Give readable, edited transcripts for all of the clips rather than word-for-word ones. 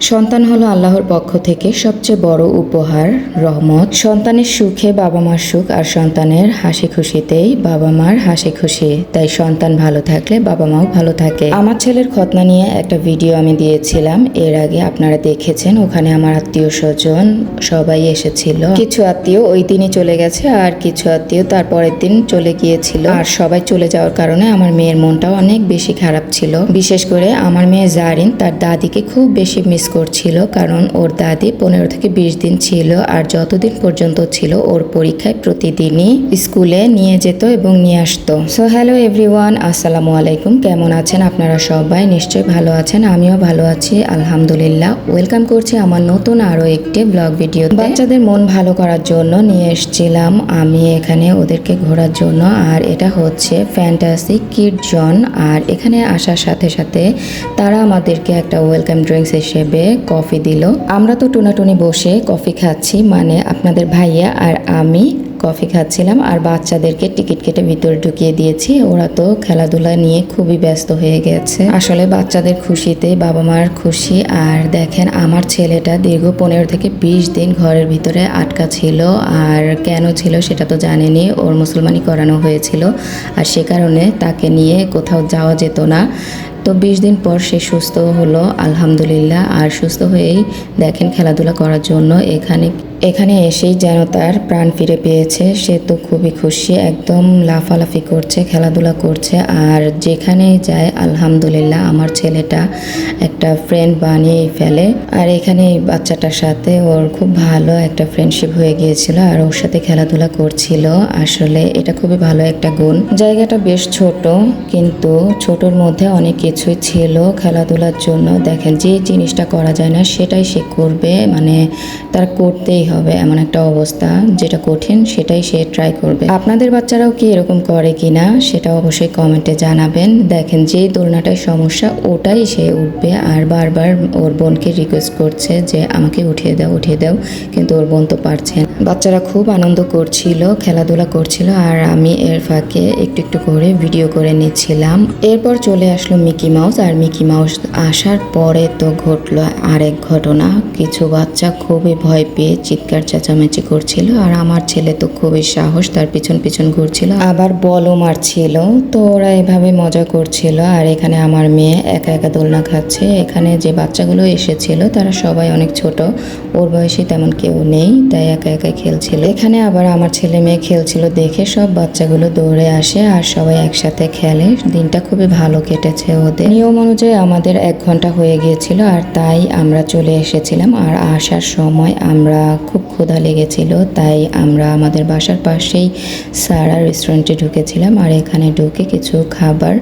সন্তান হলো আল্লাহর পক্ষ থেকে সবচেয়ে বড় উপহার, রহমত। সন্তানের সুখে বাবা মার সুখ, আর সন্তানের হাসি খুশিতেই বাবা মার হাসি খুশি। তাই সন্তান ভালো থাকলে বাবা মাও ভালো থাকে। আমার ছেলের খতনা নিয়ে একটা ভিডিও আমি দিয়েছিলাম এর আগে, আপনারা দেখেছেন। ওখানে আমার আত্মীয় স্বজন সবাই এসেছিল। কিছু আত্মীয় ওই দিনই চলে গেছে, আর কিছু আত্মীয় তারপরের দিন চলে গিয়েছিল। আর সবাই চলে যাওয়ার কারণে আমার মেয়ের মনটা অনেক বেশি খারাপ ছিল। বিশেষ করে আমার মেয়ে জারিন তার দাদিকে খুব বেশি মিস করছিল, কারণ ওর দাদি 15 থেকে 20 দিন ছিল, আর যতদিন পর্যন্ত ছিল ওর পরীক্ষায় প্রতিদিনই স্কুলে নিয়ে যেত এবং নিয়ে আসতো। সো হ্যালো এভরিওয়ান, আসসালামু আলাইকুম। কেমন আছেন আপনারা সবাই? নিশ্চয়ই ভালো আছেন, আমিও ভালো আছি আলহামদুলিল্লাহ। ওয়েলকাম করছি আমার নতুন আরও একটি ব্লগ ভিডিও। বাচ্চাদের মন ভালো করার জন্য নিয়ে এসেছিলাম আমি এখানে ওদেরকে ঘোরার জন্য, আর এটা হচ্ছে ফ্যান্টাসি কিড জোন। আর এখানে আসার সাথে সাথে তারা আমাদেরকে একটা ওয়েলকাম ড্রিঙ্কস হিসেবে কফি দিল। আমরা তো টুনাটুনি বসে কফি খাচ্ছি, মানে আপনাদের ভাইয়া আর আমি কফি খাচ্ছিলাম, আর বাচ্চাদেরকে টিকিট কেটে ভিতরে ঢুকিয়ে দিয়েছি। ওরা তো খেলাধুলা নিয়ে খুবই ব্যস্ত হয়ে গেছে। আসলে বাচ্চাদের খুশিতে বাবা মার খুশি। আর দেখেন আমার ছেলেটা দীর্ঘ 15 থেকে 20 দিন ঘরের ভিতরে আটকা ছিল, আর কেন ছিল সেটা তো জানেনি। ওর মুসলমানি করানো হয়েছিল, আর সে কারণে তাকে নিয়ে কোথাও যাওয়া যেত না। তো 20 দিন পর সে সুস্থ হলো আলহামদুলিল্লাহ। আর সুস্থ হয়েই দেখেন খেলাধুলা করার জন্য এখানে এসেই যেন তার প্রাণ ফিরে পেয়েছে। সে তো খুবই খুশি, একদম লাফালাফি করছে, খেলাধুলা করছে। আর যেখানেই যায় আলহামদুলিল্লাহ আমার ছেলেটা একটা ফ্রেন্ড বানিয়েই ফেলে। আর এখানে এই বাচ্চাটার সাথে ওর খুব ভালো একটা ফ্রেন্ডশিপ হয়ে গিয়েছিল, আর ওর সাথে খেলাধুলা করছিল। আসলে এটা খুবই ভালো একটা গুণ। জায়গাটা বেশ ছোট, কিন্তু ছোটর মধ্যে অনেক কিছুই ছিল খেলাধুলার জন্য। দেখেন যে জিনিসটা করা যায় না সেটাই সে করবে, মানে তার করতেই হবে এমন একটা অবস্থা। যেটা কঠিন সেটাই সে ট্রাই করবে। আপনাদের বাচ্চারাও কি এরকম করে কিনা সেটা অবশ্যই কমেন্টে জানাবেন। দেখেন যেই দোলনাটায় সমস্যা ওটাই সে উঠবে, আর বারবার ওর বোনকে রিকোয়েস্ট করছে যে আমাকে উঠিয়ে দাও, কিন্তু ওর বোন তো পারছে না। বাচ্চারা খুব আনন্দ করছিল, খেলাধুলা করছিল, আর আমি এর ফাঁকে একটু একটু করে ভিডিও করে নিচ্ছিলাম। এরপর চলে আসলো মিকি মাউস, আর মিকি মাউস আসার পরে তো ঘটলো আরেক ঘটনা। কিছু বাচ্চা খুবই ভয় পেয়ে চিৎকার চেঁচামেচি করছিল, আর আমার ছেলে তো খুবই সাহস, তার পিছন পিছন ঘুরছিল, আবার বলও মারছিল। তো ওরা এভাবে মজা করছিল, আর এখানে আমার মেয়ে একা একা দোলনা খাচ্ছে। এখানে যে বাচ্চাগুলো এসেছিল তারা সবাই অনেক ছোট, ওর বয়সী তেমন কেউ নেই, তাই একা একা খেলছিল। এখানে আবার আমার ছেলে মেয়ে খেলছিল দেখে সব বাচ্চাগুলো দৌড়ে আসে, আর সবাই একসাথে খেলে। দিনটা খুবই ভালো কেটেছে ওদের। নিয়ম অনুযায়ী আমাদের 1 ঘন্টা হয়ে গিয়েছিল, আর তাই আমরা চলে এসেছিলাম। আর আসার সময় আমরা খুব ক্ষুধা লেগেছিল, তাই আমরা আমাদের বাসার পাশেই সারা রেস্টুরেন্টে ঢুকেছিলাম, আর এখানে ঢুকে কিছু খাবার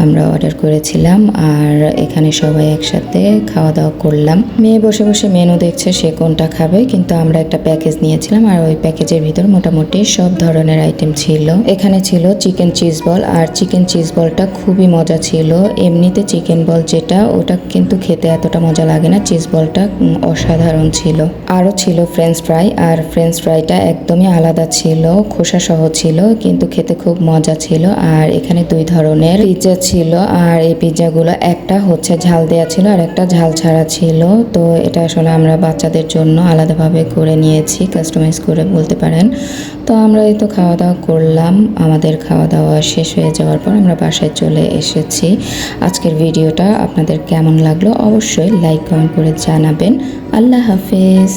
আমরা অর্ডার করেছিলাম। আর এখানে সবাই একসাথে খাওয়া দাওয়া করলাম। মেয়ে বসে বসে মেনু দেখছে সে কোনটা খাবে, কিন্তু আমরা একটা প্যাকেজ নিয়েছিলাম, আর ওই প্যাকেজের ভিতর মোটামুটি সব ধরনের আইটেম ছিল। এখানে ছিল চিকেন চিজ বল, আর চিকেন চিজ বলটা খুবই মজা ছিল। এমনিতে চিকেন বল যেটা ওটা কিন্তু খেতে এতটা মজা লাগে না, চিজ বলটা অসাধারণ ছিল। আরও ছিল ফ্রেঞ্চ ফ্রাই, আর ফ্রেঞ্চ ফ্রাইটা একদমই আলাদা ছিল, খোসা সহ ছিল, কিন্তু খেতে খুব মজা ছিল। আর এখানে 2 ধরনের পিৎজা ছিল, আর এই পিৎজাগুলো একটা হচ্ছে ঝাল দেওয়া ছিল আর একটা ঝাল ছাড়া ছিল। তো এটা আসলে আমরা বাচ্চাদের জন্য আলাদাভাবে করে নিয়েছি, কাস্টমাইজ করে বলতে পারেন। তো আমরা এই তো খাওয়া দাওয়া করলাম। আমাদের খাওয়া দাওয়া শেষ হয়ে যাওয়ার পর আমরা বাসায় চলে এসেছি। আজকের ভিডিওটা আপনাদের কেমন লাগলো অবশ্যই লাইক কমেন্ট করে জানাবেন। আল্লাহ হাফেজ।